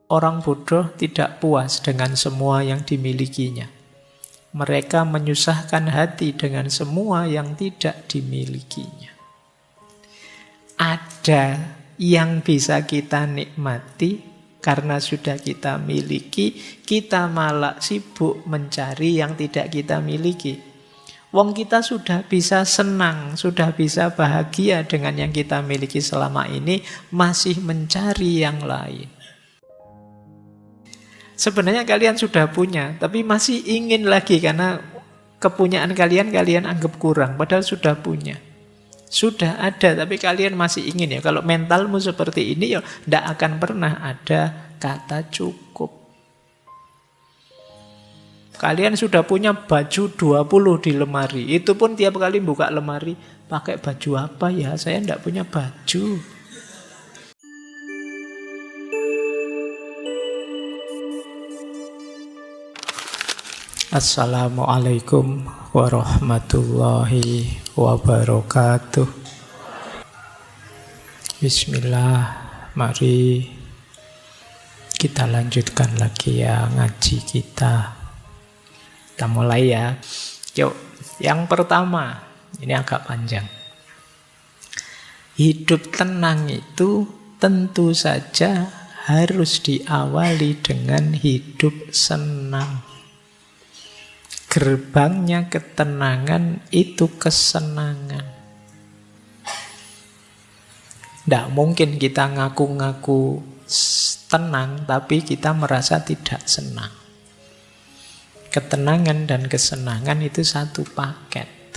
Orang bodoh tidak puas dengan semua yang dimilikinya. Mereka menyusahkan hati dengan semua yang tidak dimilikinya. Ada yang bisa kita nikmati karena sudah kita miliki, kita malah sibuk mencari yang tidak kita miliki. Wong kita sudah bisa senang, sudah bisa bahagia dengan yang kita miliki selama ini, masih mencari yang lain. Sebenarnya kalian sudah punya, tapi masih ingin lagi karena kepunyaan kalian anggap kurang, padahal sudah punya. Sudah ada, tapi kalian masih ingin ya. Kalau mentalmu seperti ini ya tidak akan pernah ada kata cukup. Kalian sudah punya baju 20 di lemari. Itu pun tiap kali buka lemari, pakai baju apa ya? Saya tidak punya baju. Assalamualaikum warahmatullahi wabarakatuh. Bismillah, mari kita lanjutkan lagi ya ngaji kita. Kita mulai ya. Yuk, yang pertama, ini agak panjang. Hidup tenang itu tentu saja harus diawali dengan hidup senang. Gerbangnya ketenangan itu kesenangan. Tidak mungkin kita ngaku-ngaku tenang tapi kita merasa tidak senang. Ketenangan dan kesenangan itu satu paket.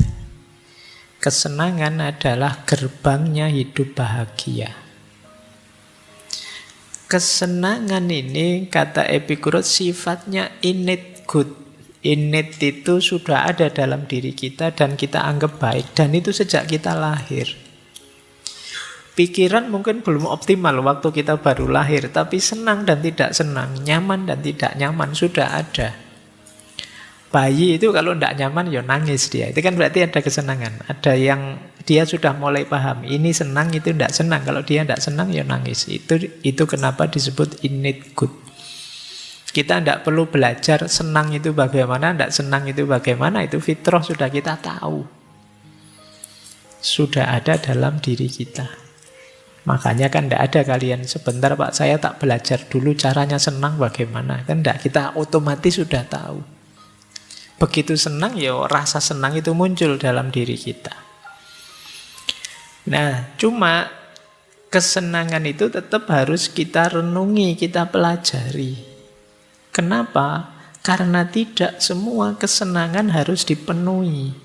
Kesenangan adalah gerbangnya hidup bahagia. Kesenangan ini, kata Epikuros, sifatnya innate good. Innate itu sudah ada dalam diri kita dan kita anggap baik. Dan itu sejak kita lahir. Pikiran mungkin belum optimal waktu kita baru lahir, tapi senang dan tidak senang, nyaman dan tidak nyaman sudah ada. Bayi itu kalau tidak nyaman ya nangis dia. Itu kan berarti ada kesenangan. Ada yang dia sudah mulai paham, ini senang, itu tidak senang. Kalau dia tidak senang ya nangis. Itu kenapa disebut innate good. Kita tidak perlu belajar senang itu bagaimana, tidak senang itu bagaimana. Itu fitrah sudah kita tahu. Sudah ada dalam diri kita. Makanya kan tidak ada kalian sebentar Pak saya tak belajar dulu caranya senang bagaimana. Kan tidak, kita otomatis sudah tahu. Begitu senang ya rasa senang itu muncul dalam diri kita. Nah cuma kesenangan itu tetap harus kita renungi, kita pelajari. Kenapa? Karena tidak semua kesenangan harus dipenuhi.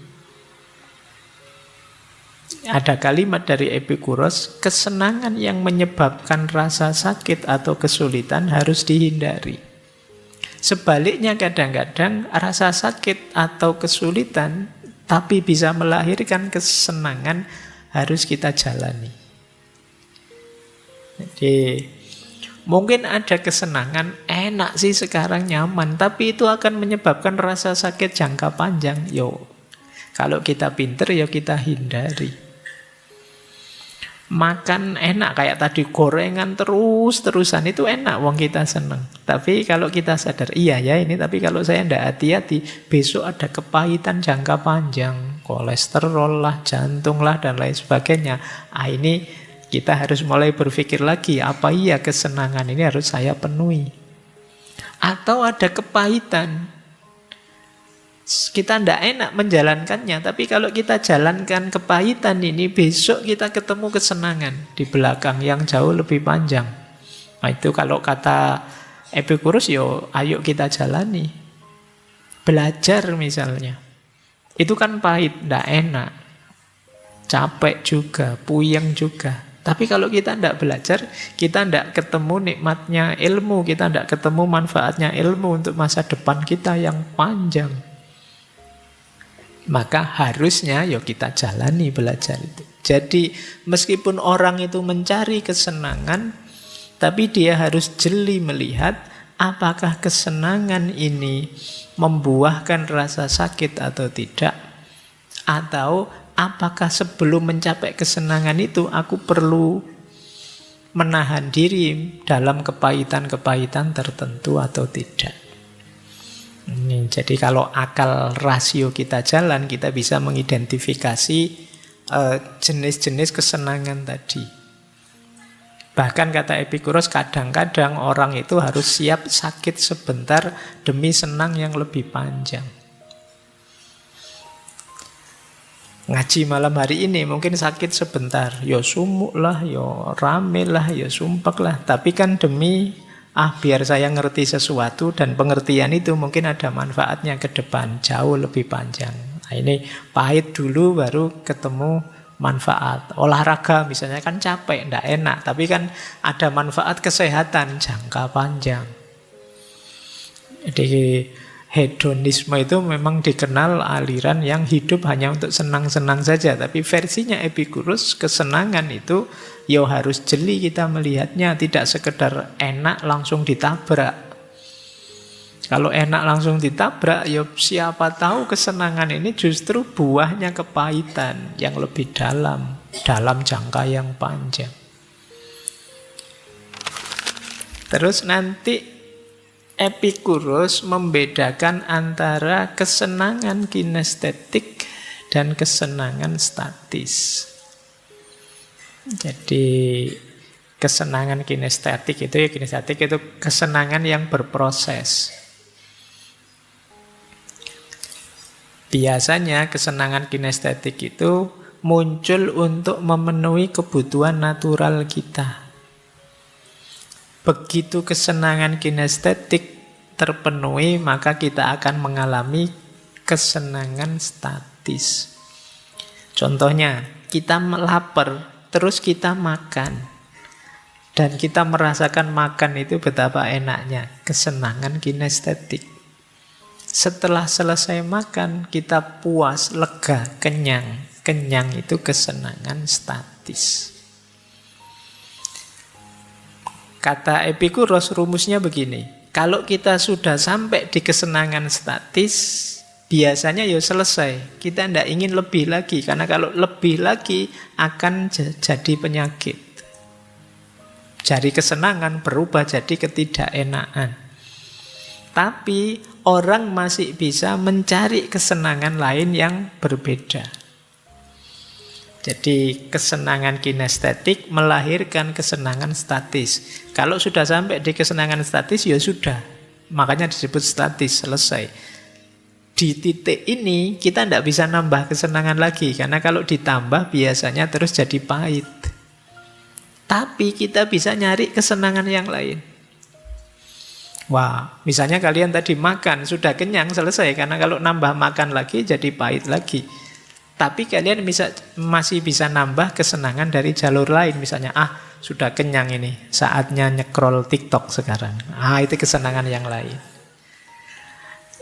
Ada kalimat dari Epikuros, kesenangan yang menyebabkan rasa sakit atau kesulitan harus dihindari. Sebaliknya kadang-kadang rasa sakit atau kesulitan tapi bisa melahirkan kesenangan harus kita jalani. Jadi mungkin ada kesenangan, enak sih sekarang nyaman, tapi itu akan menyebabkan rasa sakit jangka panjang. Kalau kita pinter ya kita hindari. Makan enak kayak tadi gorengan terus-terusan itu enak, wong kita seneng. Tapi kalau kita sadar, iya ya ini, tapi kalau saya tidak hati-hati, besok ada kepahitan jangka panjang, kolesterol lah, jantung lah dan lain sebagainya. Ini kita harus mulai berpikir lagi, apa iya kesenangan ini harus saya penuhi? Atau ada kepahitan, kita tidak enak menjalankannya, tapi kalau kita jalankan kepahitan ini, besok kita ketemu kesenangan di belakang yang jauh lebih panjang. Nah itu kalau kata Epikuros, ayo kita jalani. Belajar misalnya, itu kan pahit, tidak enak, capek juga, puyeng juga. Tapi kalau kita tidak belajar, kita tidak ketemu nikmatnya ilmu, kita tidak ketemu manfaatnya ilmu untuk masa depan kita yang panjang. Maka harusnya kita jalani belajar itu. Jadi meskipun orang itu mencari kesenangan, tapi dia harus jeli melihat apakah kesenangan ini membuahkan rasa sakit atau tidak. Atau apakah sebelum mencapai kesenangan itu aku perlu menahan diri dalam kepahitan-kepahitan tertentu atau tidak. Ini, jadi kalau akal rasio kita jalan, kita bisa mengidentifikasi jenis-jenis kesenangan tadi. Bahkan kata Epikuros, kadang-kadang orang itu harus siap sakit sebentar demi senang yang lebih panjang. Ngaji malam hari ini mungkin sakit sebentar, ya sumuk lah, ya rame lah, ya sumpek lah. Tapi kan demi, biar saya ngerti sesuatu, dan pengertian itu mungkin ada manfaatnya ke depan, jauh lebih panjang. Nah, ini pahit dulu baru ketemu manfaat. Olahraga misalnya kan capek, ndak enak, tapi kan ada manfaat kesehatan jangka panjang. Jadi hedonisme itu memang dikenal aliran yang hidup hanya untuk senang-senang saja. Tapi versinya Epikuros, kesenangan itu ya harus jeli kita melihatnya, tidak sekedar enak langsung ditabrak. Kalau enak langsung ditabrak, ya siapa tahu kesenangan ini justru buahnya kepahitan yang lebih dalam jangka yang panjang. Terus nanti Epikuros membedakan antara kesenangan kinestetik dan kesenangan statis. Jadi kesenangan kinestetik itu kesenangan yang berproses. Biasanya kesenangan kinestetik itu muncul untuk memenuhi kebutuhan natural kita. Begitu kesenangan kinestetik terpenuhi, maka kita akan mengalami kesenangan statis. Contohnya, kita lapar, terus kita makan. Dan kita merasakan makan itu betapa enaknya, kesenangan kinestetik. Setelah selesai makan, kita puas, lega, kenyang. Kenyang itu kesenangan statis. Kata Epikuros, rumusnya begini. Kalau kita sudah sampai di kesenangan statis, biasanya ya selesai. Kita tidak ingin lebih lagi. Karena kalau lebih lagi akan jadi penyakit. Dari kesenangan berubah jadi ketidakenaan. Tapi orang masih bisa mencari kesenangan lain yang berbeda. Jadi kesenangan kinestetik melahirkan kesenangan statis. Kalau sudah sampai di kesenangan statis, ya sudah. Makanya disebut statis, selesai. Di titik ini kita tidak bisa nambah kesenangan lagi. Karena kalau ditambah biasanya terus jadi pahit. Tapi kita bisa nyari kesenangan yang lain. Wah, misalnya kalian tadi makan, sudah kenyang, selesai. Karena kalau nambah makan lagi jadi pahit lagi. Tapi kalian masih bisa nambah kesenangan dari jalur lain. Misalnya, sudah kenyang ini, saatnya nyekrol TikTok sekarang. Itu kesenangan yang lain.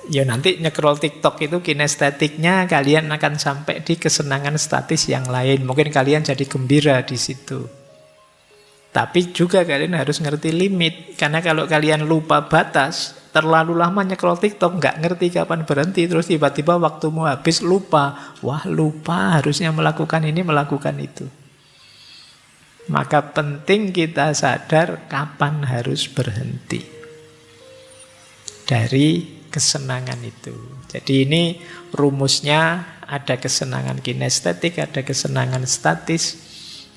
Ya nanti nyekrol TikTok itu kinestetiknya kalian akan sampai di kesenangan statis yang lain. Mungkin kalian jadi gembira di situ. Tapi juga kalian harus ngerti limit. Karena kalau kalian lupa batas, terlalu lama nyekrol TikTok, nggak ngerti kapan berhenti, terus tiba-tiba waktumu habis, lupa. Wah, lupa harusnya melakukan ini, melakukan itu. Maka penting kita sadar kapan harus berhenti dari kesenangan itu. Jadi ini rumusnya, ada kesenangan kinestetik, ada kesenangan statis.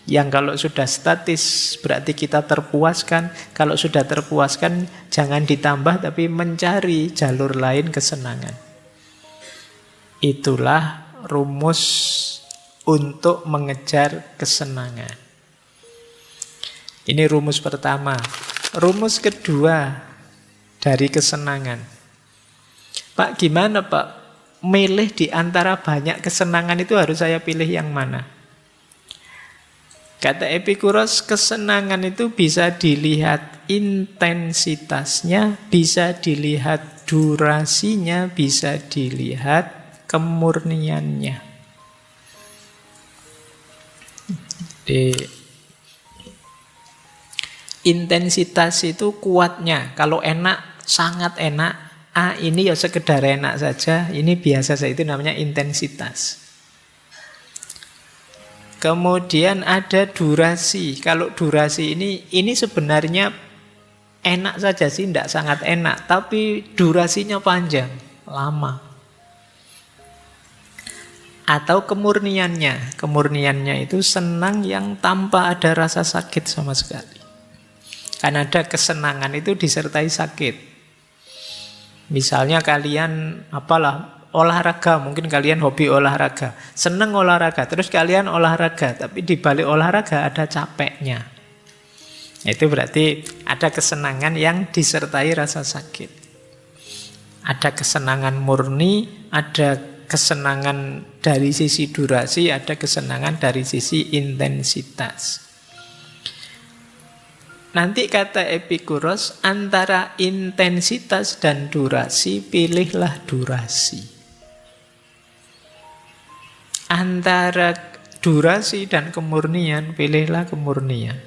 Yang kalau sudah statis berarti kita terpuaskan. Kalau sudah terpuaskan jangan ditambah tapi mencari jalur lain kesenangan. Itulah rumus untuk mengejar kesenangan. Ini rumus pertama. Rumus kedua dari kesenangan. Pak, gimana Pak? Milih di antara banyak kesenangan itu harus saya pilih yang mana? Kata Epikuros, kesenangan itu bisa dilihat intensitasnya, bisa dilihat durasinya, bisa dilihat kemurniannya. Jadi, intensitas itu kuatnya. Kalau enak, sangat enak. Ini ya sekedar enak saja, ini biasa saja, itu namanya intensitas. Kemudian ada durasi. Kalau durasi ini sebenarnya enak saja sih, tidak sangat enak, tapi durasinya panjang, lama. Atau kemurniannya. Kemurniannya itu senang yang tanpa ada rasa sakit sama sekali. Kan ada kesenangan itu disertai sakit. Misalnya kalian olahraga, mungkin kalian hobi olahraga, seneng olahraga, terus kalian olahraga, tapi di balik olahraga ada capeknya. Itu berarti ada kesenangan yang disertai rasa sakit. Ada kesenangan murni, ada kesenangan dari sisi durasi, ada kesenangan dari sisi intensitas. Nanti kata Epikuros, antara intensitas dan durasi, pilihlah durasi. Antara durasi dan kemurnian, pilihlah kemurnian.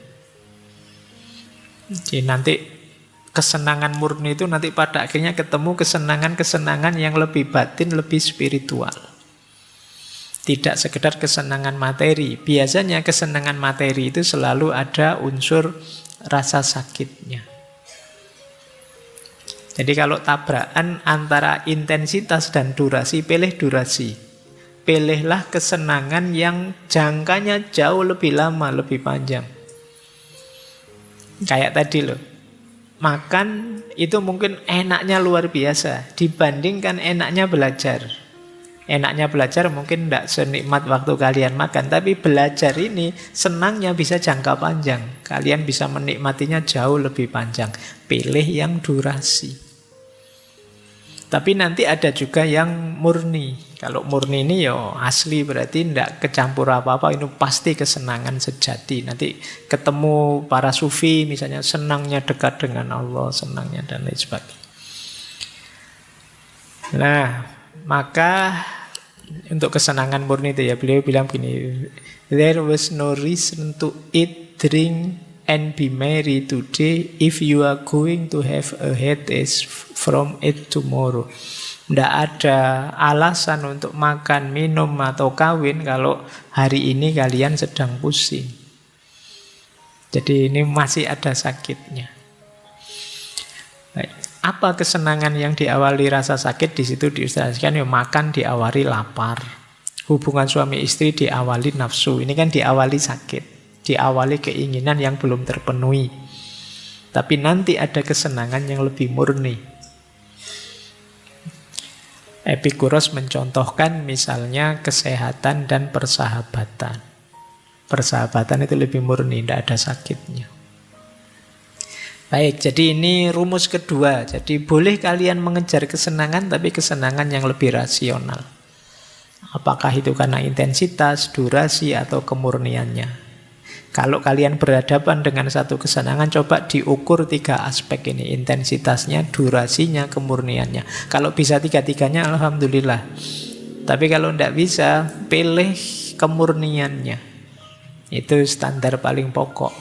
Jadi nanti kesenangan murni itu nanti pada akhirnya ketemu kesenangan-kesenangan yang lebih batin, lebih spiritual. Tidak sekedar kesenangan materi. Biasanya kesenangan materi itu selalu ada unsur rasa sakitnya. Jadi kalau tabrakan antara intensitas dan durasi, pilih durasi. Pilihlah kesenangan yang jangkanya jauh lebih lama, lebih panjang. Kayak tadi loh, makan itu mungkin enaknya luar biasa dibandingkan enaknya belajar. Enaknya belajar mungkin tidak senikmat waktu kalian makan, tapi belajar ini senangnya bisa jangka panjang. Kalian bisa menikmatinya jauh lebih panjang. Pilih yang durasi. Tapi nanti ada juga yang murni. Kalau murni ini ya asli, berarti tidak kecampur apa-apa. Ini pasti kesenangan sejati. Nanti ketemu para sufi misalnya, senangnya dekat dengan Allah, senangnya dan lain sebagainya. Nah, maka untuk kesenangan murni itu ya, beliau bilang begini, there was no reason to eat, drink, and be merry today if you are going to have a headache from it tomorrow. Tidak ada alasan untuk makan, minum, atau kawin kalau hari ini kalian sedang pusing. Jadi ini masih ada sakitnya. Baik. Apa kesenangan yang diawali rasa sakit? Di situ diilustrasikan, ya makan diawali lapar. Hubungan suami istri diawali nafsu. Ini kan diawali sakit. Diawali keinginan yang belum terpenuhi. Tapi nanti ada kesenangan yang lebih murni. Epikuros mencontohkan misalnya kesehatan dan persahabatan. Persahabatan itu lebih murni, tidak ada sakitnya. Baik, jadi ini rumus kedua. Jadi boleh kalian mengejar kesenangan, tapi kesenangan yang lebih rasional. Apakah itu karena intensitas, durasi, atau kemurniannya? Kalau kalian berhadapan dengan satu kesenangan, coba diukur 3 aspek ini. Intensitasnya, durasinya, kemurniannya. Kalau bisa 3-3-nya, alhamdulillah. Tapi kalau tidak bisa, pilih kemurniannya. Itu standar paling pokok.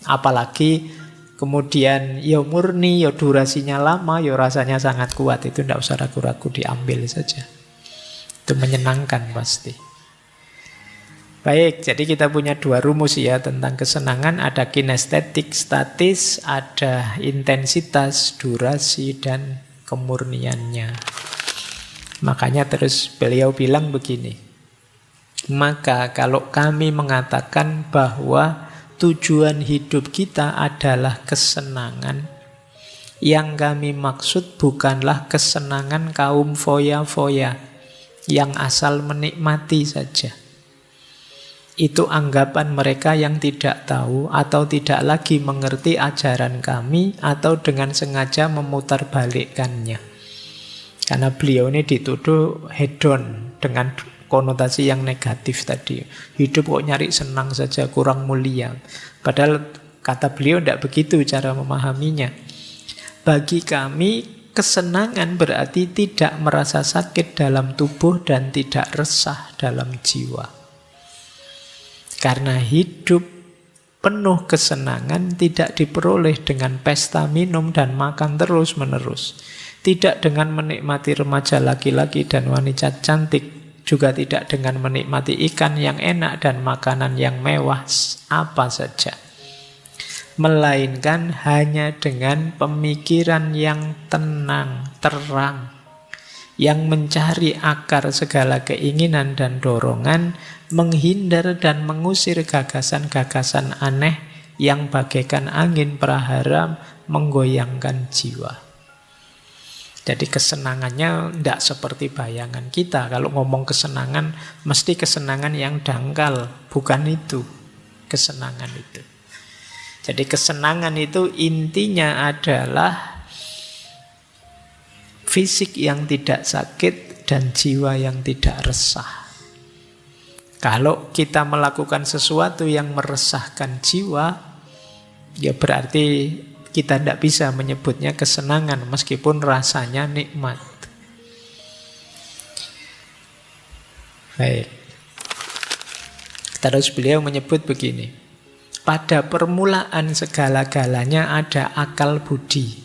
Apalagi kemudian ya murni, ya durasinya lama, ya rasanya sangat kuat. Itu tidak usah ragu-ragu, diambil saja. Itu menyenangkan pasti. Baik, jadi kita punya 2 rumus ya tentang kesenangan. Ada kinestetik, statis, ada intensitas, durasi, dan kemurniannya. Makanya terus beliau bilang begini. Maka kalau kami mengatakan bahwa tujuan hidup kita adalah kesenangan, yang kami maksud bukanlah kesenangan kaum foya-foya yang asal menikmati saja. Itu anggapan mereka yang tidak tahu atau tidak lagi mengerti ajaran kami atau dengan sengaja memutarbalikkannya. Karena beliau ini dituduh hedon dengan konotasi yang negatif tadi. Hidup kok nyari senang saja, kurang mulia. Padahal kata beliau tidak begitu cara memahaminya. Bagi kami, kesenangan berarti tidak merasa sakit dalam tubuh dan tidak resah dalam jiwa. Karena hidup penuh kesenangan tidak diperoleh dengan pesta minum dan makan terus-menerus. Tidak dengan menikmati remaja laki-laki dan wanita cantik juga tidak dengan menikmati ikan yang enak dan makanan yang mewah apa saja. Melainkan hanya dengan pemikiran yang tenang, terang, yang mencari akar segala keinginan dan dorongan, menghindar dan mengusir gagasan-gagasan aneh yang bagaikan angin prahara menggoyangkan jiwa. Jadi kesenangannya tidak seperti bayangan kita. Kalau ngomong kesenangan, mesti kesenangan yang dangkal. Bukan itu kesenangan itu. Jadi kesenangan itu intinya adalah fisik yang tidak sakit dan jiwa yang tidak resah. Kalau kita melakukan sesuatu yang meresahkan jiwa, ya berarti kita tidak bisa menyebutnya kesenangan meskipun rasanya nikmat. Baik. Terus beliau menyebut begini. Pada permulaan segala-galanya ada akal budi,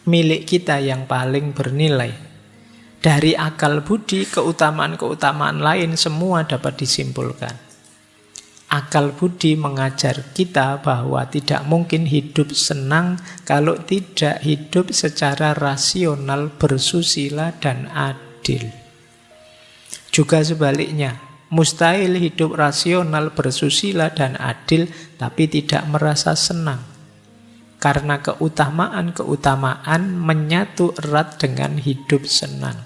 milik kita yang paling bernilai. Dari akal budi, keutamaan-keutamaan lain semua dapat disimpulkan. Akal budi mengajar kita bahwa tidak mungkin hidup senang kalau tidak hidup secara rasional, bersusila, dan adil. Juga sebaliknya, mustahil hidup rasional, bersusila, dan adil tapi tidak merasa senang. Karena keutamaan-keutamaan menyatu erat dengan hidup senang.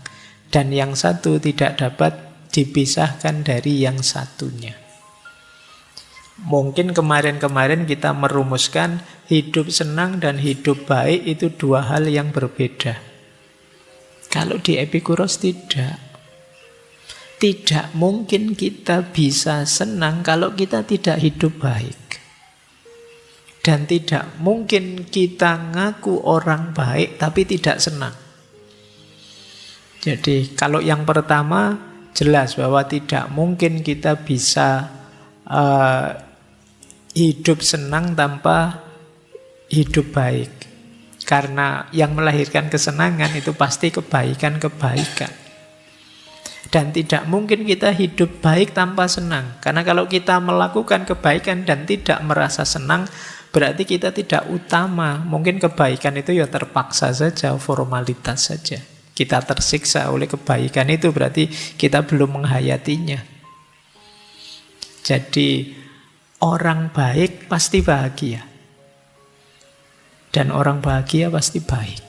Dan yang satu tidak dapat dipisahkan dari yang satunya. Mungkin kemarin-kemarin kita merumuskan hidup senang dan hidup baik itu dua hal yang berbeda. Kalau di Epikuros tidak. Tidak mungkin kita bisa senang kalau kita tidak hidup baik. Dan tidak mungkin kita ngaku orang baik tapi tidak senang. Jadi kalau yang pertama jelas bahwa tidak mungkin kita bisa hidup senang tanpa hidup baik. Karena yang melahirkan kesenangan itu pasti kebaikan-kebaikan. Dan tidak mungkin kita hidup baik tanpa senang. Karena kalau kita melakukan kebaikan dan tidak merasa senang, berarti kita tidak utama. Mungkin kebaikan itu ya terpaksa saja, formalitas saja. Kita tersiksa oleh kebaikan itu berarti kita belum menghayatinya. Jadi orang baik pasti bahagia. Dan orang bahagia pasti baik.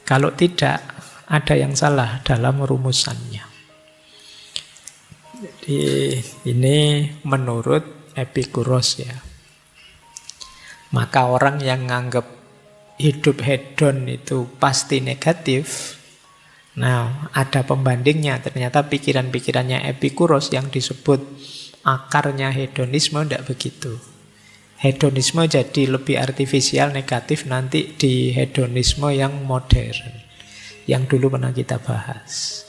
Kalau tidak, ada yang salah dalam rumusannya. Jadi ini menurut Epikuros ya. Maka orang yang nganggap hidup hedon itu pasti negatif, nah ada pembandingnya. Ternyata pikiran-pikirannya Epikuros yang disebut akarnya hedonisme tidak begitu. Hedonisme jadi lebih artifisial, negatif nanti di hedonisme yang modern, yang dulu pernah kita bahas.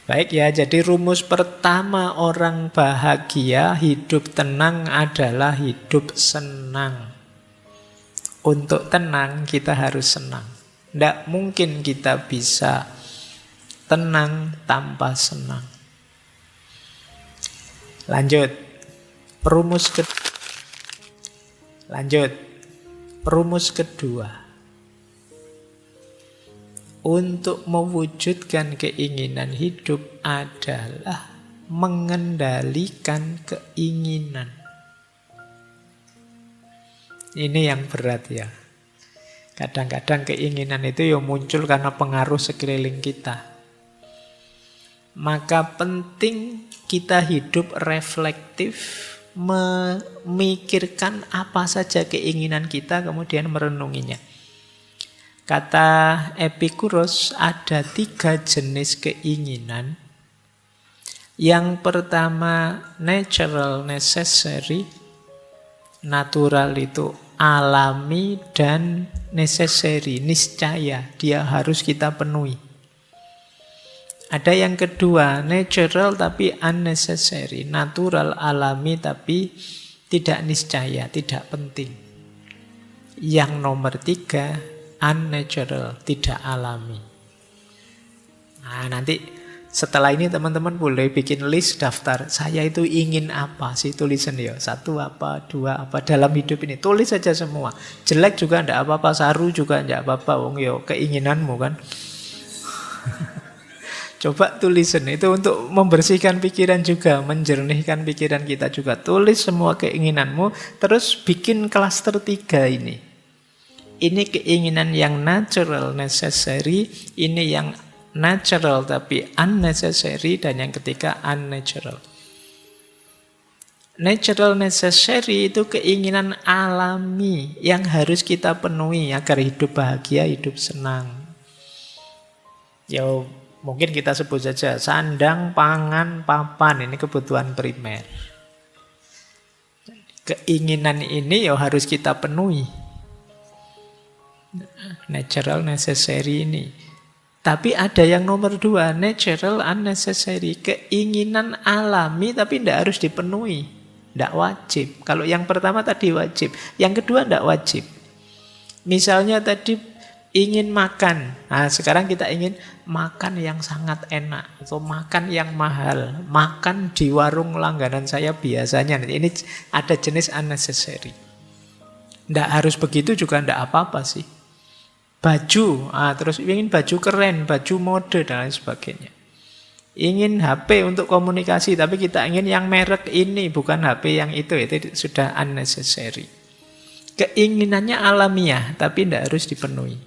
Baik ya, jadi rumus pertama orang bahagia, hidup tenang adalah hidup senang. Untuk tenang kita harus senang. Tidak mungkin kita bisa tenang tanpa senang. Lanjut. Rumus kedua. Untuk mewujudkan keinginan hidup adalah mengendalikan keinginan. Ini yang berat ya. Kadang-kadang keinginan itu ya muncul karena pengaruh sekeliling kita. Maka penting kita hidup reflektif, memikirkan apa saja keinginan kita, kemudian merenunginya. Kata Epikuros ada 3 jenis keinginan. Yang pertama natural necessary. Natural itu alami dan necessary, niscaya, dia harus kita penuhi. Ada yang kedua natural tapi unnecessary. Natural, alami tapi tidak niscaya, tidak penting. Yang nomor 3 unnatural, tidak alami. Nah, nanti Setelah ini teman-teman boleh bikin list daftar. Saya itu ingin apa sih, tulisan ya. 1 apa, 2 apa dalam hidup ini. Tulis saja semua. Jelek juga enggak apa-apa, saru juga enggak apa-apa. Wong yo keinginanmu kan. Coba tulisan itu untuk membersihkan pikiran juga, menjernihkan pikiran kita juga. Tulis semua keinginanmu, terus bikin klaster 3 ini. Ini keinginan yang natural, necessary, ini yang natural tapi unnecessary, dan yang ketiga unnatural. Natural necessary itu keinginan alami yang harus kita penuhi agar hidup bahagia, hidup senang. Ya mungkin kita sebut saja sandang, pangan, papan, ini kebutuhan primer. Keinginan ini ya harus kita penuhi. Natural necessary ini. Tapi ada yang nomor 2, natural unnecessary. Keinginan alami tapi tidak harus dipenuhi. Tidak wajib. Kalau yang pertama tadi wajib. Yang kedua tidak wajib. Misalnya tadi ingin makan. Nah, sekarang kita ingin makan yang sangat enak. Atau makan yang mahal. Makan di warung langganan saya biasanya. Ini ada jenis unnecessary. Tidak harus begitu juga tidak apa-apa sih. Baju, terus ingin baju keren, baju mode dan lain sebagainya. Ingin HP untuk komunikasi, tapi kita ingin yang merek ini, bukan HP yang itu sudah unnecessary. Keinginannya alamiah, tapi tidak harus dipenuhi.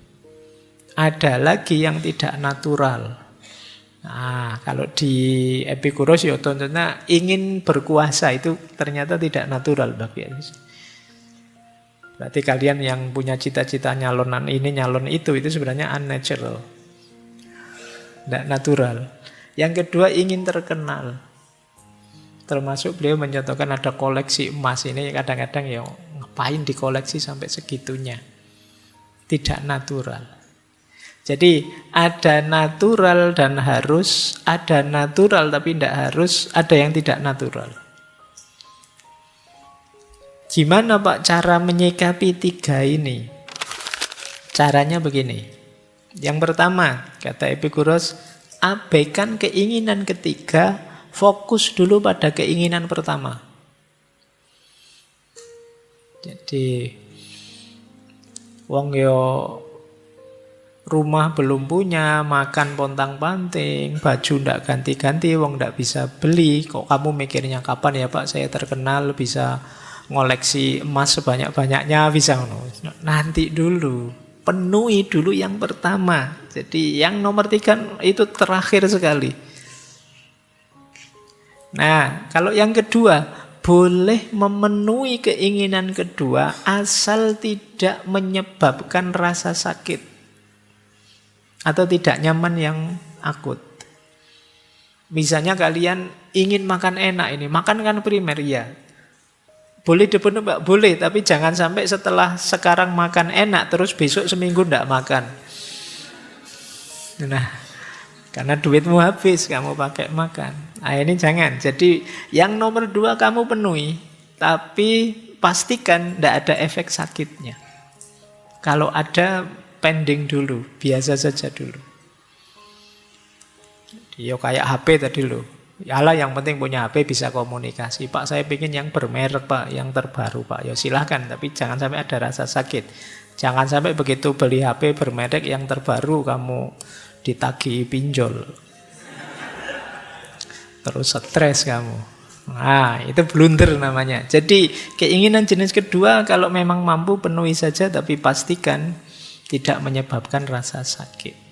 Ada lagi yang tidak natural. Nah, kalau di Epikuros ya contohnya ingin berkuasa, itu ternyata tidak natural bagi Berarti kalian yang punya cita-cita nyalonan ini, nyalon itu sebenarnya unnatural. Tidak natural. Yang kedua ingin terkenal. Termasuk beliau mencontohkan ada koleksi emas. Ini kadang-kadang ya ngapain dikoleksi sampai segitunya. Tidak natural. Jadi ada natural dan harus, ada natural tapi tidak harus, ada yang tidak natural. Gimana Pak cara menyikapi 3 ini? Caranya begini. Yang pertama, kata Epikuros, abaikan keinginan ketiga, fokus dulu pada keinginan pertama. Jadi, wong yo rumah belum punya, makan pontang-panting, baju ndak ganti-ganti, wong ndak bisa beli. Kok kamu mikirnya kapan ya Pak saya terkenal bisa ngoleksi emas sebanyak-banyaknya, bisa nanti dulu, penuhi dulu yang pertama. Jadi yang nomor 3 itu terakhir sekali. Nah, kalau yang kedua, boleh memenuhi keinginan kedua asal tidak menyebabkan rasa sakit atau tidak nyaman yang akut. Misalnya kalian ingin makan enak ini, makan kan primer ya. Boleh dipenuhi Mbak, boleh, tapi jangan sampai setelah sekarang makan enak terus besok seminggu tidak makan. Nah, karena duitmu habis kamu pakai makan. Nah, ini jangan. Jadi yang nomor 2 kamu penuhi, tapi pastikan tidak ada efek sakitnya. Kalau ada, pending dulu, biasa saja dulu. Ya kayak HP tadi loh. Yalah yang penting punya HP bisa komunikasi. Pak saya pengen yang bermerek Pak, yang terbaru Pak. Ya silahkan, tapi jangan sampai ada rasa sakit. Jangan sampai begitu beli HP bermerek yang terbaru kamu ditagih pinjol. Terus stres kamu. Nah itu blunder namanya. Jadi keinginan jenis kedua kalau memang mampu penuhi saja, tapi pastikan tidak menyebabkan rasa sakit.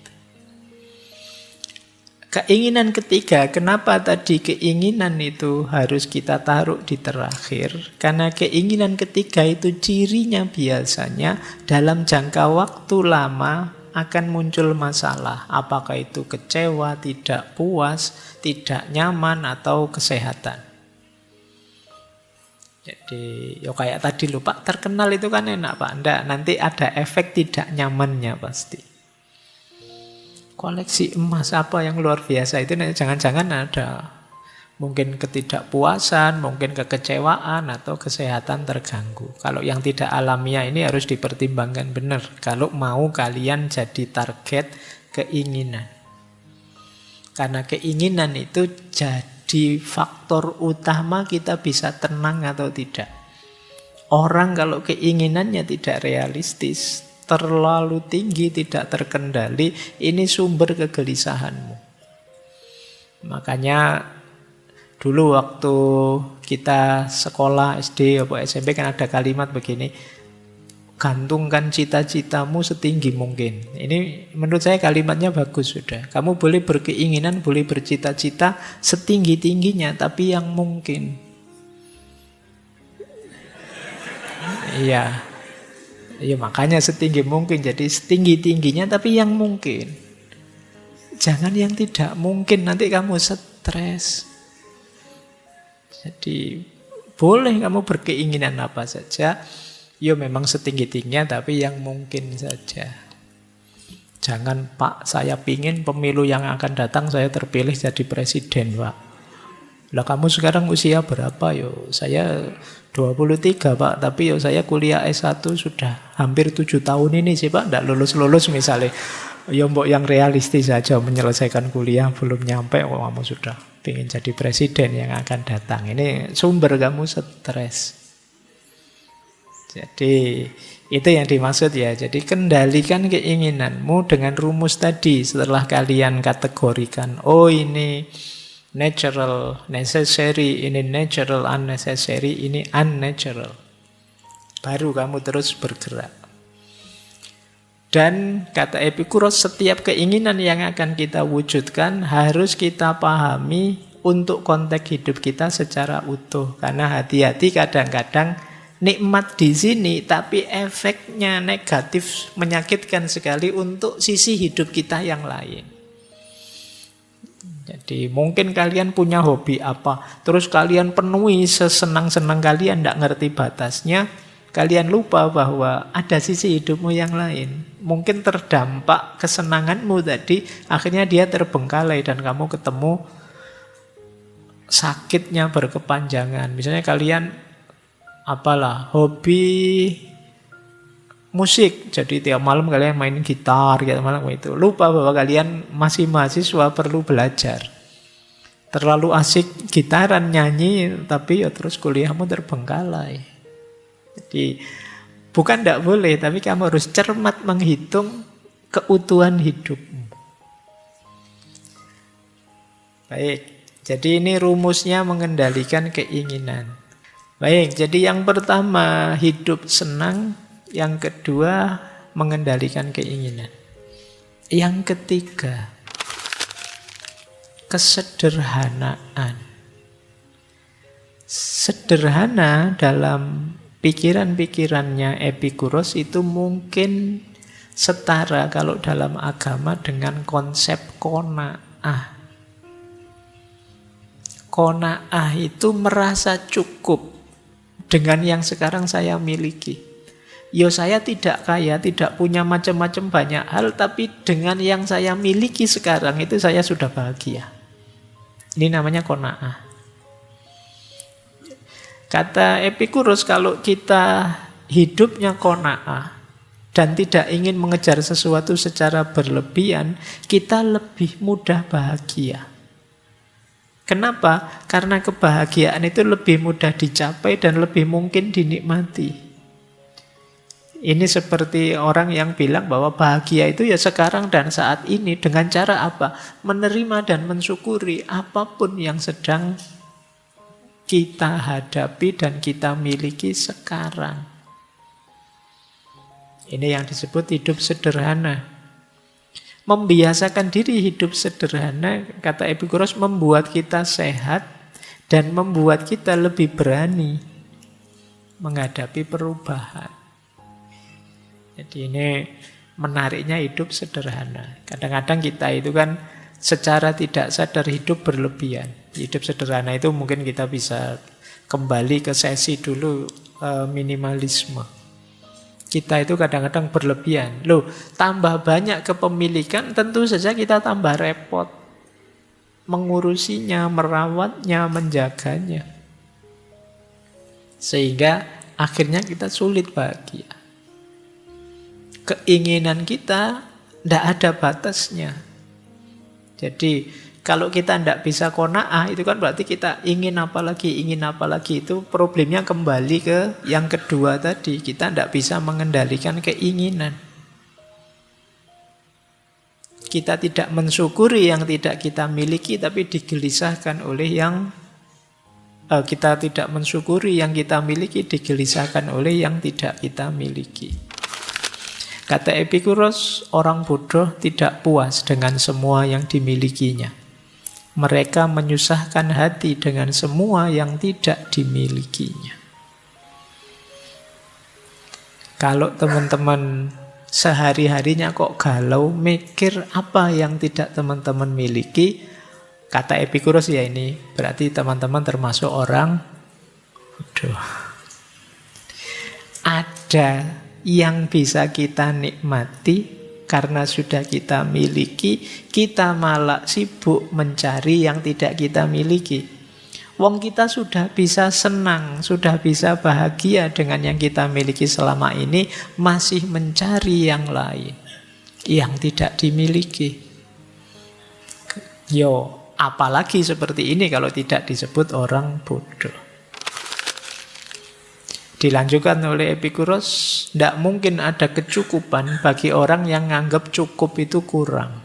Keinginan ketiga, kenapa tadi keinginan itu harus kita taruh di terakhir? Karena keinginan ketiga itu cirinya biasanya dalam jangka waktu lama akan muncul masalah. Apakah itu kecewa, tidak puas, tidak nyaman, atau kesehatan. Jadi, ya kayak tadi loh Pak, terkenal itu kan enak Pak. Enggak, nanti ada efek tidak nyamannya pasti. Koleksi emas apa yang luar biasa itu jangan-jangan ada mungkin ketidakpuasan, mungkin kekecewaan atau kesehatan terganggu. Kalau yang tidak alamiah ini harus dipertimbangkan benar kalau mau kalian jadi target keinginan. Karena keinginan itu jadi faktor utama kita bisa tenang atau tidak. Orang kalau keinginannya tidak realistis, terlalu tinggi, tidak terkendali, ini sumber kegelisahanmu. Makanya dulu waktu kita sekolah SD atau SMP kan ada kalimat begini, gantungkan cita-citamu setinggi mungkin. Ini menurut saya kalimatnya bagus sudah. Kamu boleh berkeinginan, boleh bercita-cita setinggi-tingginya, tapi yang mungkin. Iya. Ya makanya setinggi mungkin. Jadi setinggi-tingginya tapi yang mungkin. Jangan yang tidak mungkin, nanti kamu stres. Jadi boleh kamu berkeinginan apa saja. Ya memang setinggi-tingginya tapi yang mungkin saja. Jangan, Pak, saya pingin pemilu yang akan datang saya terpilih jadi presiden, Pak. Lah kamu sekarang usia berapa? Yo, saya 23, Pak, tapi yo saya kuliah S1 sudah hampir 7 tahun ini sih, Pak, ndak lulus-lulus misalnya. Ya mbok yang realistis saja, menyelesaikan kuliah belum nyampe kok kamu sudah pingin jadi presiden yang akan datang. Ini sumber kamu stres. Jadi itu yang dimaksud ya. Jadi kendalikan keinginanmu dengan rumus tadi. Setelah kalian kategorikan, oh ini natural, necessary, ini natural, unnecessary, ini unnatural. Baru kamu terus bergerak. Dan kata Epikuros, setiap keinginan yang akan kita wujudkan harus kita pahami untuk konteks hidup kita secara utuh. Karena hati-hati kadang-kadang nikmat di sini, tapi efeknya negatif, menyakitkan sekali untuk sisi hidup kita yang lain. Jadi mungkin kalian punya hobi apa, terus kalian penuhi sesenang-senang kalian, tidak ngerti batasnya, kalian lupa bahwa ada sisi hidupmu yang lain. Mungkin terdampak kesenanganmu tadi, akhirnya dia terbengkalai dan kamu ketemu sakitnya berkepanjangan. Misalnya kalian apalah hobi musik, jadi tiap malam kalian main gitar tiap malam itu, lupa bahwa kalian masih mahasiswa perlu belajar. Terlalu asik gitaran nyanyi tapi ya terus kuliahmu terbengkalai. Jadi bukan tidak boleh, tapi kamu harus cermat menghitung keutuhan hidupmu. Baik, jadi ini rumusnya mengendalikan keinginan. Baik, jadi yang pertama hidup senang, yang kedua mengendalikan keinginan. Yang ketiga, kesederhanaan. Sederhana dalam pikiran-pikirannya Epikuros itu mungkin setara kalau dalam agama dengan konsep qanaah. Qanaah itu merasa cukup dengan yang sekarang saya miliki. Yo saya tidak kaya, tidak punya macam-macam banyak hal, tapi dengan yang saya miliki sekarang itu saya sudah bahagia. Ini namanya qanaah. Kata Epikuros, kalau kita hidupnya qanaah dan tidak ingin mengejar sesuatu secara berlebihan, kita lebih mudah bahagia. Kenapa? Karena kebahagiaan itu lebih mudah dicapai dan lebih mungkin dinikmati. Ini seperti orang yang bilang bahwa bahagia itu ya sekarang dan saat ini. Dengan cara apa? Menerima dan mensyukuri apapun yang sedang kita hadapi dan kita miliki sekarang. Ini yang disebut hidup sederhana. Membiasakan diri hidup sederhana, kata Epikuros, membuat kita sehat dan membuat kita lebih berani menghadapi perubahan. Jadi ini menariknya hidup sederhana. Kadang-kadang kita itu kan secara tidak sadar hidup berlebihan. Hidup sederhana itu mungkin kita bisa kembali ke sesi dulu minimalisme. Kita itu kadang-kadang berlebihan. Loh, tambah banyak kepemilikan tentu saja kita tambah repot. Mengurusinya, merawatnya, menjaganya. Sehingga akhirnya kita sulit bahagia. Keinginan kita tidak ada batasnya. Jadi Kalau kita tidak bisa qanaah, itu kan berarti kita ingin apa lagi, ingin apa lagi. Itu problemnya kembali ke yang kedua tadi. Kita tidak bisa mengendalikan keinginan. Kita tidak mensyukuri yang tidak kita miliki, tapi digelisahkan oleh yang kita tidak mensyukuri yang kita miliki, digelisahkan oleh yang tidak kita miliki. Kata Epikuros, orang bodoh tidak puas dengan semua yang dimilikinya. Mereka menyusahkan hati dengan semua yang tidak dimilikinya. Kalau teman-teman sehari-harinya kok galau, mikir apa yang tidak teman-teman miliki, kata Epikuros ya ini, berarti teman-teman termasuk orang bodoh. Ada yang bisa kita nikmati karena sudah kita miliki, kita malah sibuk mencari yang tidak kita miliki. Wong kita sudah bisa senang, sudah bisa bahagia dengan yang kita miliki selama ini, masih mencari yang lain, yang tidak dimiliki. Yo, apalagi seperti ini kalau tidak disebut orang bodoh. Dilanjutkan oleh Epikuros, tidak mungkin ada kecukupan bagi orang yang nganggap cukup itu kurang.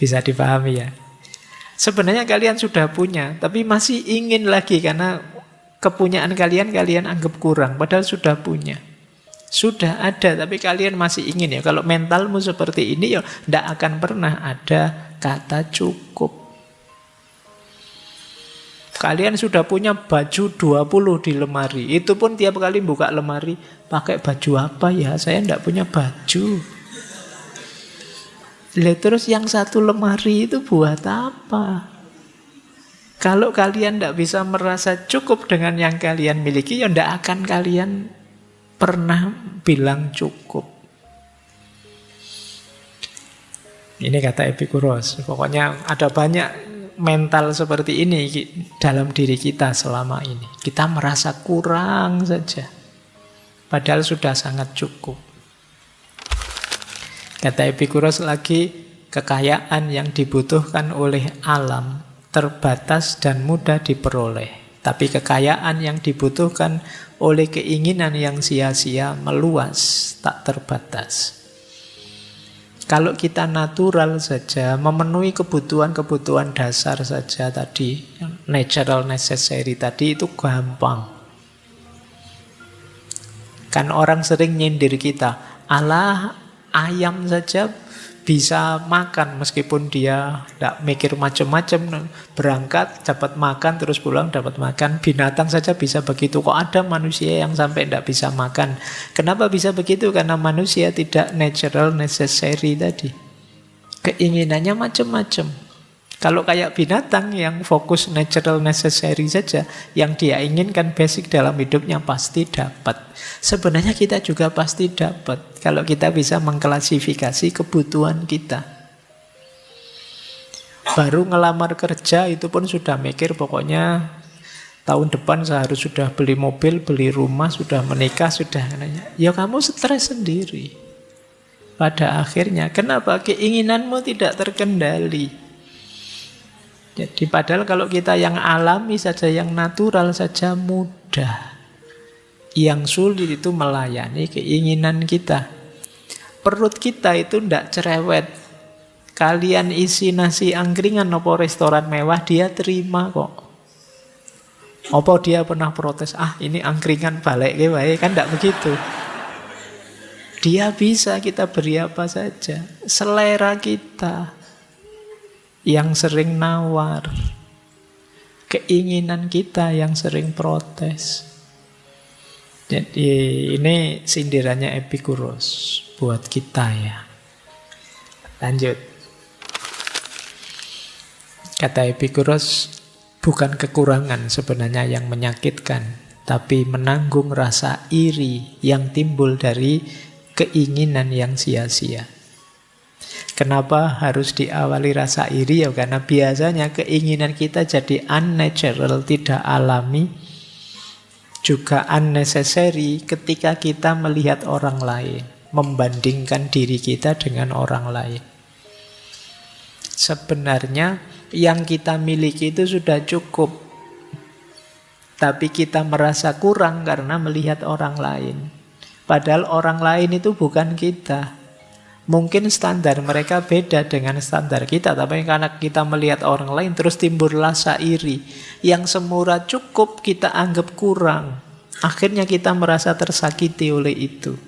Bisa dipahami ya? Sebenarnya kalian sudah punya, tapi masih ingin lagi karena kepunyaan kalian anggap kurang, padahal sudah punya. Sudah ada, tapi kalian masih ingin ya. Kalau mentalmu seperti ini ya tidak akan pernah ada kata cukup. Kalian sudah punya baju 20 di lemari. Itu pun tiap kali buka lemari, pakai baju apa ya? Saya tidak punya baju. Terus yang satu lemari itu buat apa? Kalau kalian tidak bisa merasa cukup dengan yang kalian miliki, ya tidak akan kalian pernah bilang cukup. Ini kata Epikuros. Pokoknya ada banyak mental seperti ini dalam diri kita selama ini. Kita merasa kurang saja, padahal sudah sangat cukup. Kata Epikuros lagi, kekayaan yang dibutuhkan oleh alam terbatas dan mudah diperoleh. Tapi kekayaan yang dibutuhkan oleh keinginan yang sia-sia meluas, tak terbatas. Kalau kita natural saja, memenuhi kebutuhan-kebutuhan dasar saja tadi, natural necessary tadi, itu gampang. Kan orang sering nyindir kita, alah ayam saja bisa makan meskipun dia tidak mikir macam-macam, berangkat dapat makan terus pulang dapat makan. Binatang saja bisa begitu, kok ada manusia yang sampai tidak bisa makan? Kenapa bisa begitu? Karena manusia tidak natural necessary tadi, keinginannya macam-macam. Kalau kayak binatang yang fokus natural necessary saja, yang dia inginkan basic dalam hidupnya pasti dapat. Sebenarnya kita juga pasti dapat kalau kita bisa mengklasifikasi kebutuhan kita. Baru ngelamar kerja itu pun sudah mikir pokoknya tahun depan seharus sudah beli mobil, beli rumah, sudah menikah, sudah. Ya kamu stres sendiri. Pada akhirnya, kenapa? Keinginanmu tidak terkendali. Jadi padahal kalau kita yang alami saja, yang natural saja mudah. Yang sulit itu melayani keinginan kita. Perut kita itu tidak cerewet. Kalian isi nasi angkringan atau restoran mewah, dia terima kok. Apa dia pernah protes? Ah ini angkringan balik kan tidak begitu. Dia bisa, kita beri apa saja. Selera kita yang sering nawar, keinginan kita yang sering protes. Jadi ini sindirannya Epikuros buat kita ya. Lanjut. Kata Epikuros, bukan kekurangan sebenarnya yang menyakitkan, tapi menanggung rasa iri yang timbul dari keinginan yang sia-sia. Kenapa harus diawali rasa iri? Ya karena biasanya keinginan kita jadi unnatural, tidak alami, juga unnecessary ketika kita melihat orang lain, membandingkan diri kita dengan orang lain. Sebenarnya yang kita miliki itu sudah cukup. Tapi kita merasa kurang karena melihat orang lain. Padahal orang lain itu bukan kita. Mungkin standar mereka beda dengan standar kita. Tapi karena kita melihat orang lain terus timbul rasa iri. Yang semurah cukup kita anggap kurang. Akhirnya kita merasa tersakiti oleh itu.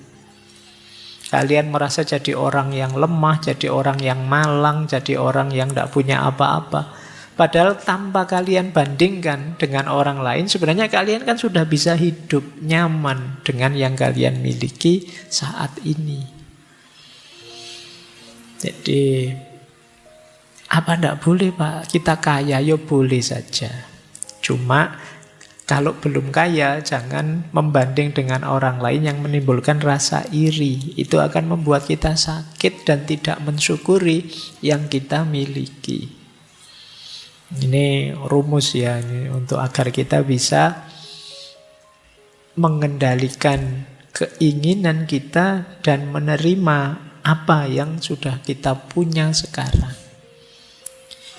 Kalian merasa jadi orang yang lemah, jadi orang yang malang, jadi orang yang tidak punya apa-apa. Padahal tanpa kalian bandingkan dengan orang lain, sebenarnya kalian kan sudah bisa hidup nyaman dengan yang kalian miliki saat ini. Jadi, apa tidak boleh Pak? Kita kaya, ya boleh saja. Cuma, kalau belum kaya, jangan membanding dengan orang lain yang menimbulkan rasa iri. Itu akan membuat kita sakit dan tidak mensyukuri yang kita miliki. Ini rumus ya, ini untuk agar kita bisa mengendalikan keinginan kita dan menerima apa yang sudah kita punya sekarang.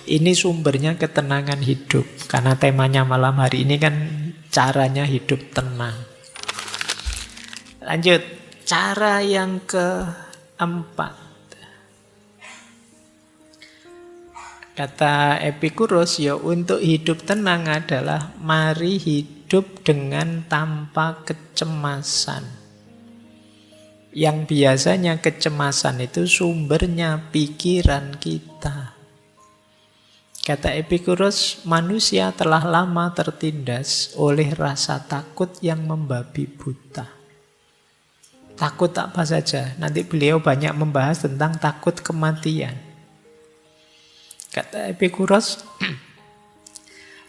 Ini sumbernya ketenangan hidup. Karena temanya malam hari ini kan caranya hidup tenang. Lanjut, cara yang keempat. Kata Epikuros, ya untuk hidup tenang adalah mari hidup dengan tanpa kecemasan. Yang biasanya kecemasan itu sumbernya pikiran kita. Kata Epikuros, manusia telah lama tertindas oleh rasa takut yang membabi buta. Takut apa saja. Nanti beliau banyak membahas tentang takut kematian. Kata Epikuros,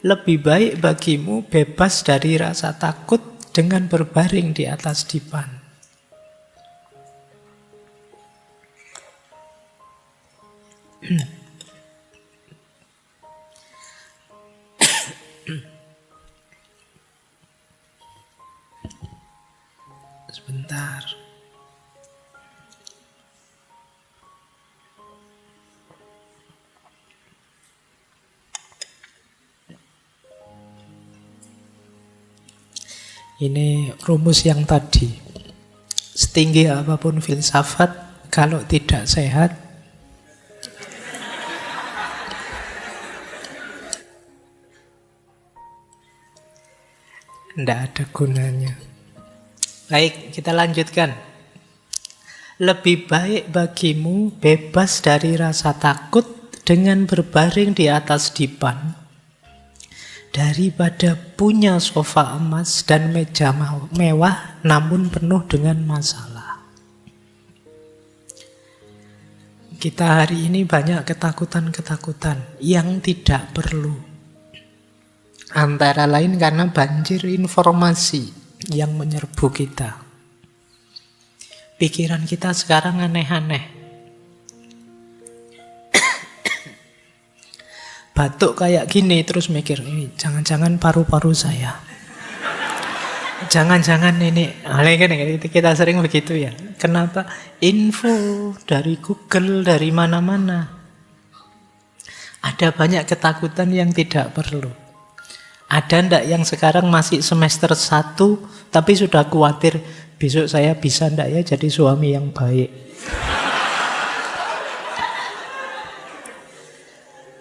lebih baik bagimu bebas dari rasa takut dengan berbaring di atas dipan. Sebentar. Ini rumus yang tadi. Setinggi apapun filsafat, kalau tidak sehat, tidak ada gunanya. Baik, kita lanjutkan. Lebih baik bagimu bebas dari rasa takut dengan berbaring di atas dipan daripada punya sofa emas dan meja mewah namun penuh dengan masalah. Kita hari ini banyak ketakutan-ketakutan yang tidak perlu. Antara lain karena banjir informasi yang menyerbu kita. Pikiran kita sekarang aneh-aneh. Batuk kayak gini terus mikir, ini jangan-jangan paru-paru saya. Jangan-jangan ini. Kita sering begitu ya. Kenapa? Info dari Google, dari mana-mana. Ada banyak ketakutan yang tidak perlu. Ada ndak yang sekarang masih semester 1 tapi sudah khawatir besok saya bisa ndak ya jadi suami yang baik.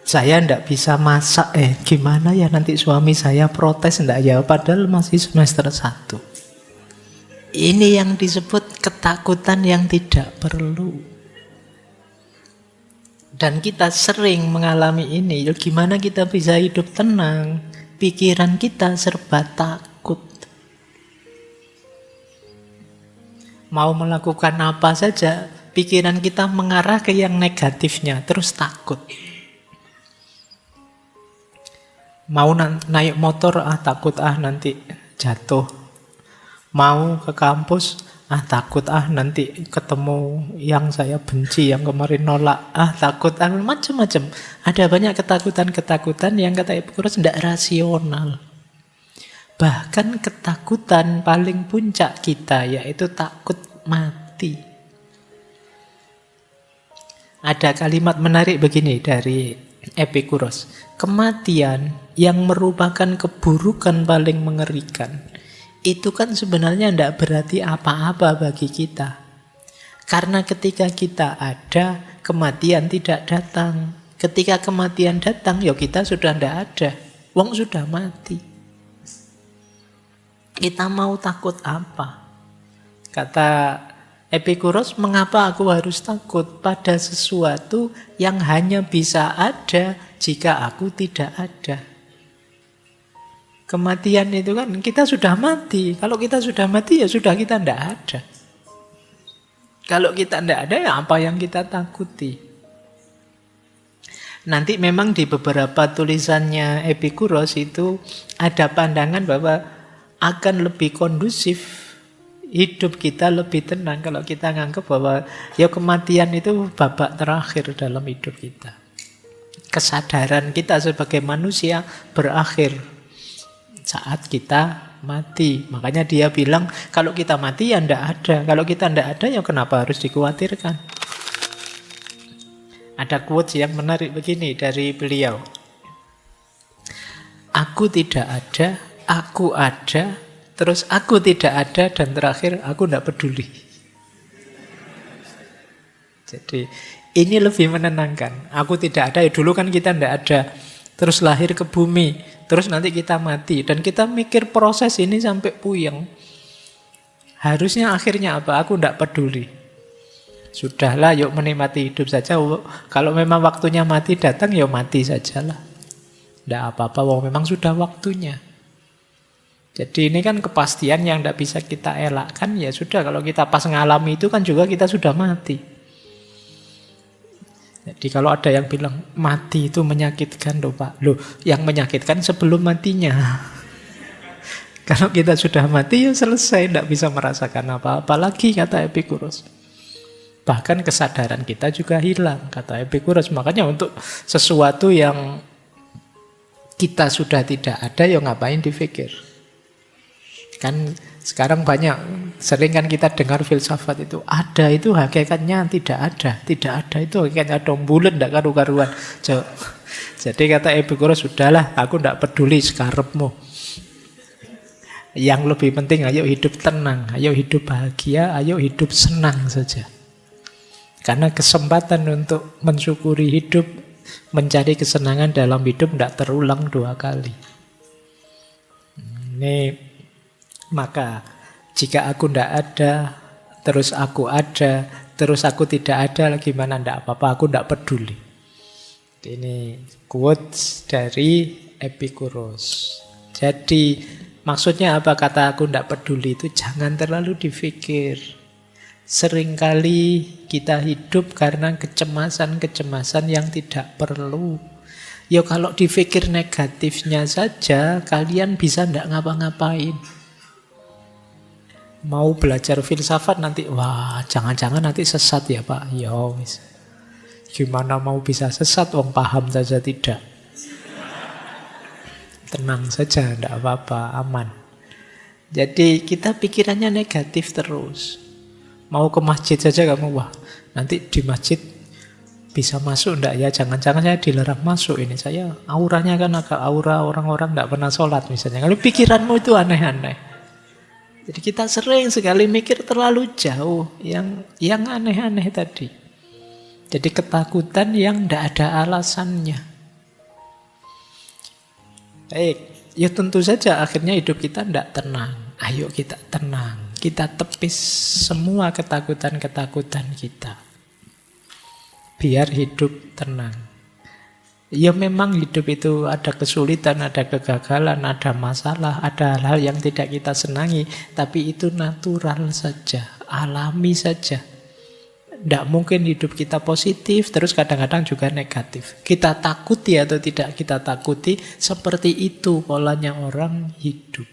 Saya ndak bisa masak, gimana ya nanti suami saya protes ndak ya, padahal masih semester 1. Ini yang disebut ketakutan yang tidak perlu. Dan kita sering mengalami ini, gimana kita bisa hidup tenang? Pikiran kita serba takut. Mau melakukan apa saja, pikiran kita mengarah ke yang negatifnya, terus takut. Mau naik motor, takut nanti jatuh. Mau ke kampus, takut nanti ketemu yang saya benci, yang kemarin nolak. Takut, macam-macam. Ada banyak ketakutan-ketakutan yang kata Epikuros tidak rasional. Bahkan ketakutan paling puncak kita yaitu takut mati. Ada kalimat menarik begini dari Epikuros. Kematian yang merupakan keburukan paling mengerikan, itu kan sebenarnya tidak berarti apa-apa bagi kita. Karena ketika kita ada, kematian tidak datang. Ketika kematian datang, ya kita sudah tidak ada. Wong sudah mati. Kita mau takut apa? Kata Epikuros, mengapa aku harus takut pada sesuatu yang hanya bisa ada jika aku tidak ada? Kematian itu kan kita sudah mati. Kalau kita sudah mati ya sudah kita tidak ada. Kalau kita tidak ada ya apa yang kita takuti? Nanti memang di beberapa tulisannya Epikuros itu ada pandangan bahwa akan lebih kondusif, hidup kita lebih tenang kalau kita nganggap bahwa ya kematian itu babak terakhir dalam hidup kita. Kesadaran kita sebagai manusia berakhir saat kita mati. Makanya dia bilang kalau kita mati ya ndak ada. Kalau kita ndak ada ya kenapa harus dikhawatirkan? Ada quotes yang menarik begini dari beliau. Aku tidak ada, aku ada, terus aku tidak ada, dan terakhir aku tidak peduli. Jadi ini lebih menenangkan. Aku tidak ada, ya dulu kan kita tidak ada. Terus lahir ke bumi, terus nanti kita mati. Dan kita mikir proses ini sampai puyeng. Harusnya akhirnya apa? Aku tidak peduli. Sudahlah, yuk menikmati hidup saja. Kalau memang waktunya mati datang, ya mati sajalah. Tidak apa-apa, memang sudah waktunya. Jadi ini kan kepastian yang tidak bisa kita elakkan. Ya sudah, kalau kita pas ngalami itu kan juga kita sudah mati. Jadi kalau ada yang bilang mati itu menyakitkan loh Pak. Loh, yang menyakitkan sebelum matinya. Kalau kita sudah mati ya selesai, tidak bisa merasakan apa-apa lagi, kata Epikuros. Bahkan kesadaran kita juga hilang, kata Epikuros. Makanya untuk sesuatu yang kita sudah tidak ada, ya ngapain dipikir. Kan sekarang banyak, sering kan kita dengar filsafat itu, ada itu hakikatnya tidak ada, tidak ada itu hakikatnya dombulen, tidak karu-karuan. Jadi kata Epikuros, sudahlah, aku tidak peduli sekarepmu. Yang lebih penting, ayo hidup tenang, ayo hidup bahagia, ayo hidup senang saja. Karena kesempatan untuk mensyukuri hidup, mencari kesenangan dalam hidup tidak terulang 2 kali. Ini maka jika aku tidak ada, terus aku ada, terus aku tidak ada, gimana tidak apa-apa, aku tidak peduli. Ini quotes dari Epikuros. Jadi maksudnya apa kata aku tidak peduli itu? Jangan terlalu dipikir. Seringkali kita hidup karena kecemasan-kecemasan yang tidak perlu. Ya kalau dipikir negatifnya saja, kalian bisa tidak ngapa-ngapain. Mau belajar filsafat nanti, wah jangan-jangan nanti sesat ya Pak. Ya wis. Gimana mau bisa sesat, wong paham saja tidak. Tenang saja, tidak apa-apa, aman. Jadi kita pikirannya negatif terus. Mau ke masjid saja kamu, wah nanti di masjid bisa masuk enggak ya? Jangan-jangan saya dilarang masuk ini. Saya auranya kan agak aura orang-orang tidak pernah sholat misalnya. Kalau pikiranmu itu aneh-aneh. Jadi kita sering sekali mikir terlalu jauh yang aneh-aneh tadi. Jadi ketakutan yang tidak ada alasannya. Baik, ya tentu saja akhirnya hidup kita tidak tenang. Ayo kita tenang. Kita tepis semua ketakutan-ketakutan kita. Biar hidup tenang. Ya memang hidup itu ada kesulitan, ada kegagalan, ada masalah, ada hal-hal yang tidak kita senangi. Tapi itu natural saja, alami saja. Tidak mungkin hidup kita positif, terus kadang-kadang juga negatif. Kita takuti atau tidak kita takuti, seperti itu polanya orang hidup.